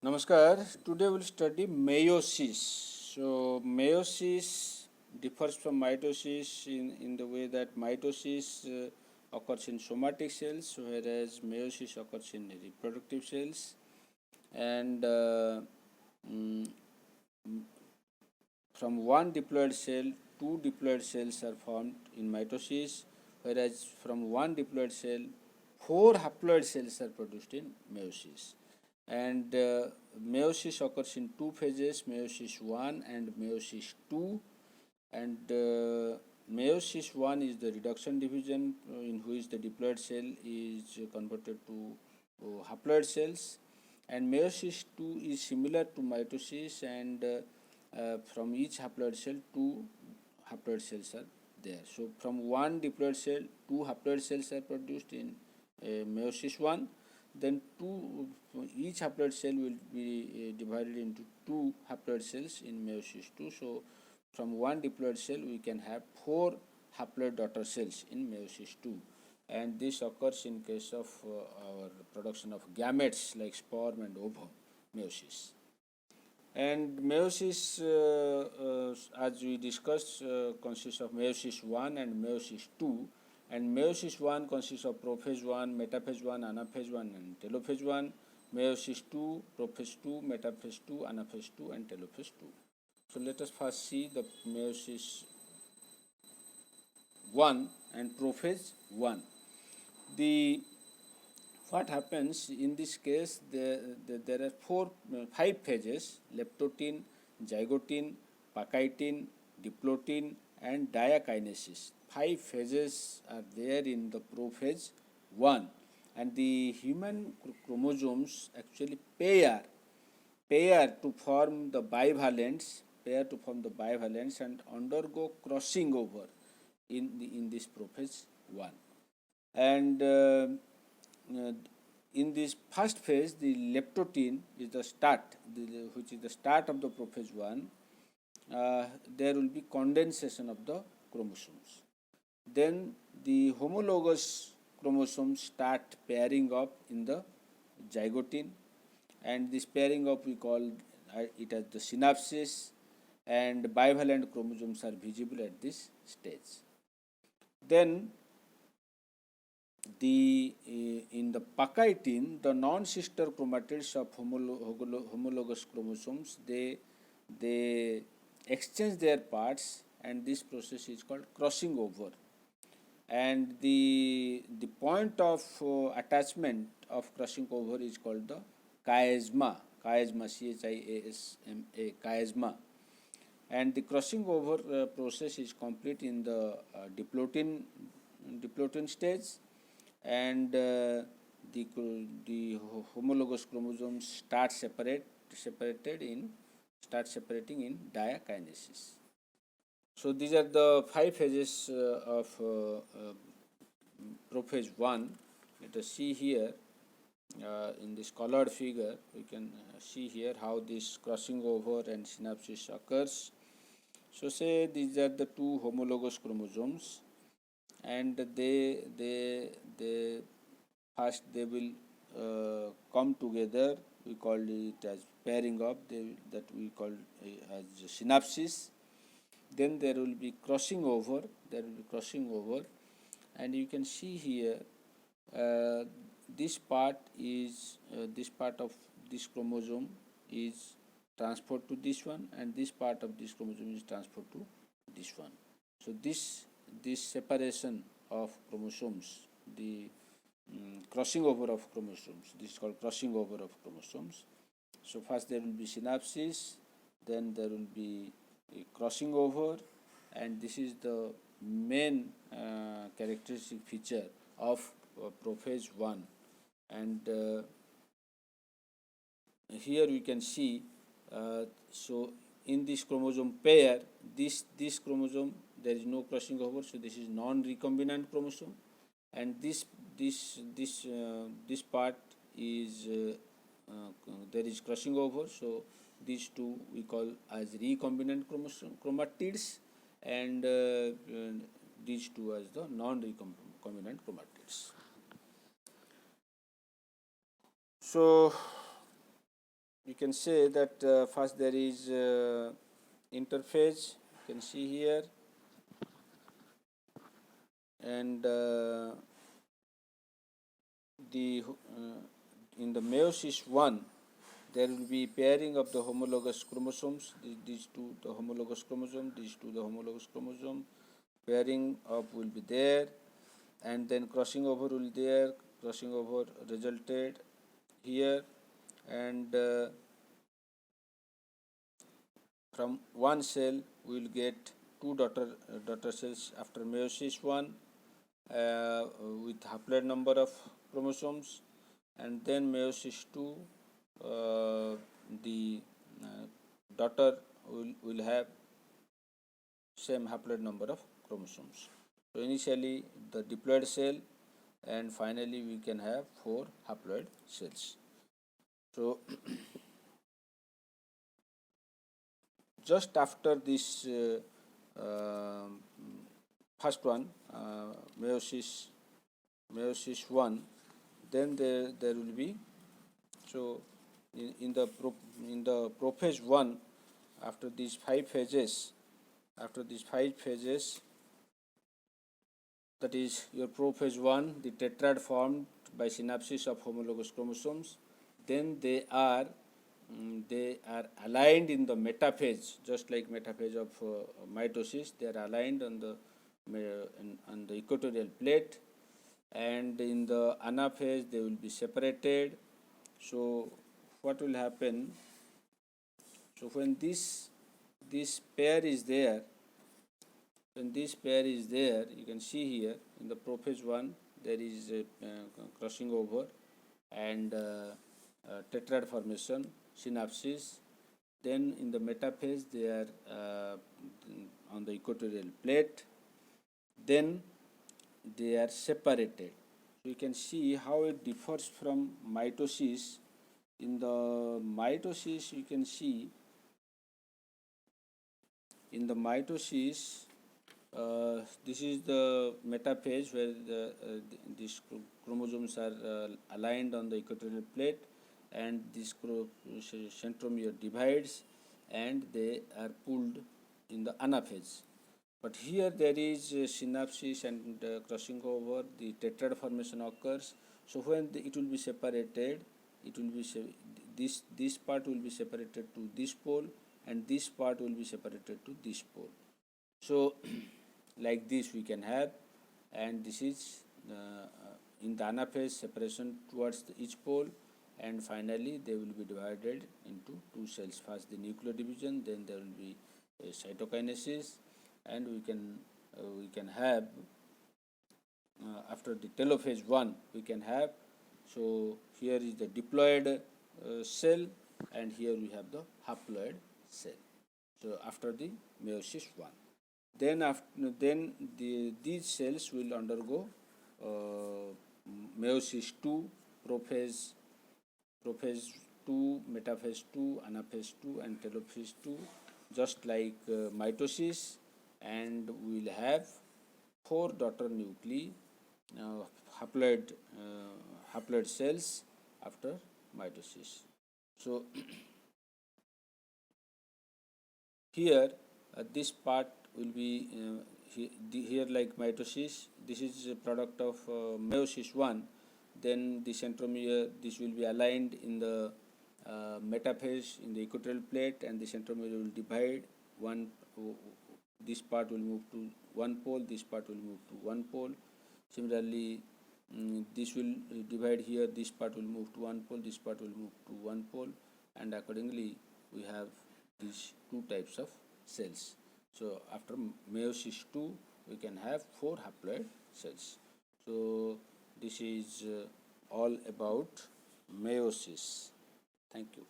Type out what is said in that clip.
Namaskar. Today we'll study meiosis. So meiosis differs from mitosis in the way that mitosis occurs in somatic cells, whereas meiosis occurs in reproductive cells. And mm, from one diploid cell, two diploid cells are formed in mitosis, whereas from one diploid cell, four haploid cells are produced in meiosis. And meiosis occurs in two phases, meiosis 1 and meiosis 2. And meiosis 1 is the reduction division in which the diploid cell is converted to haploid cells, and meiosis 2 is similar to mitosis, and from each haploid cell two haploid cells are there. So from one diploid cell two haploid cells are produced in meiosis 1. Then each haploid cell will be divided into two haploid cells in meiosis 2. So from one diploid cell we can have four haploid daughter cells in meiosis 2, and this occurs in case of our production of gametes like sperm and ovum, meiosis. And meiosis, as we discussed, consists of meiosis 1 and meiosis 2. And meiosis 1 consists of prophase 1, metaphase 1, anaphase 1, and telophase 1. Meiosis 2, prophase 2, metaphase 2, anaphase 2, and telophase 2. So let us first see the meiosis 1 and prophase 1. What happens in this case, there are five phases: leptotin, zygotin, pakaitin, diplotin, and diakinesis. Five phases are there in the prophase 1, and the human chromosomes actually pair to form the bivalents, and undergo crossing over in this prophase 1. And in this first phase, the leptotin is the start, which is the start of the prophase 1. There will be condensation of the chromosomes. Then the homologous chromosomes start pairing up in the zygotin, and this pairing up we call it as the synapsis, and bivalent chromosomes are visible at this stage. Then in the pakaitin, the non-sister chromatids of homologous chromosomes, they exchange their parts, and this process is called crossing over. And the point of attachment of crossing over is called the chiasma, CHIASMA, chiasma. And the crossing over process is complete in the diplotin stage, and the homologous chromosomes start separating in diakinesis. So these are the five phases of prophase 1. Let us see here in this colored figure. We can see here how this crossing over and synapsis occurs. So say these are the two homologous chromosomes, and they first they will come together. We call it as pairing up, that we call as synapsis. Then there will be crossing over, and you can see here this part of this chromosome is transferred to this one, and this part of this chromosome is transferred to this one. So this separation of chromosomes, the crossing over of chromosomes, this is called crossing over of chromosomes. So first there will be synapsis, then there will be a crossing over, and this is the main characteristic feature of prophase 1. And here we can see, so in this chromosome pair, this chromosome, there is no crossing over, so this is non-recombinant chromosome, and this part is there is crossing over, so these two we call as recombinant chromatids, and these two as the non-recombinant chromatids. So you can say that first there is interphase, you can see here, and the in the meiosis 1 there will be pairing of the homologous chromosomes, these two the homologous chromosome, these two the homologous chromosome, pairing up will be there, and then crossing over will be there, crossing over resulted here, and from one cell we will get two daughter cells after meiosis 1 with haploid number of chromosomes, and then meiosis 2 the daughter will have same haploid number of chromosomes. So initially the diploid cell, and finally we can have 4 haploid cells. So just after this first one, meiosis 1, then there will be, so in the prophase 1, after these 5 phases, that is your prophase 1, the tetrad formed by synapsis of homologous chromosomes, then they are aligned in the metaphase, just like metaphase of mitosis. They are aligned on the equatorial plate, and in the anaphase they will be separated. So what will happen? So when this pair is there, you can see here in the prophase 1 there is a crossing over and tetrad formation, synapsis. Then in the metaphase they are on the equatorial plate, then they are separated. So you can see how it differs from mitosis. In the mitosis, you can see in the mitosis this is the metaphase where these chromosomes are aligned on the equatorial plate, and this centromere divides and they are pulled in the anaphase. But here there is synapsis and crossing over, the tetrad formation occurs. So when it will be separated, it will be this part will be separated to this pole, and this part will be separated to this pole. So like this we can have, and this is in the anaphase separation towards each pole, and finally they will be divided into 2 cells. First the nucleodivision, then there will be cytokinesis, and we can have after the telophase 1 we can have. So here is the diploid cell, and here we have the haploid cell. So after the meiosis 1, then these cells will undergo meiosis 2, prophase 2, metaphase 2, anaphase 2, and telophase 2, just like mitosis, and we will have 4 daughter nuclei, haploid cells after mitosis. So here this part will be here like mitosis. This is a product of meiosis 1. Then the centromere, this will be aligned in the metaphase in the equatorial plate, and the centromere will divide. This part will move to one pole, this part will move to one pole. Similarly, this will divide here, this part will move to one pole, this part will move to one pole, and accordingly we have these 2 types of cells. So after meiosis 2 we can have 4 haploid cells. So this is all about meiosis. Thank you.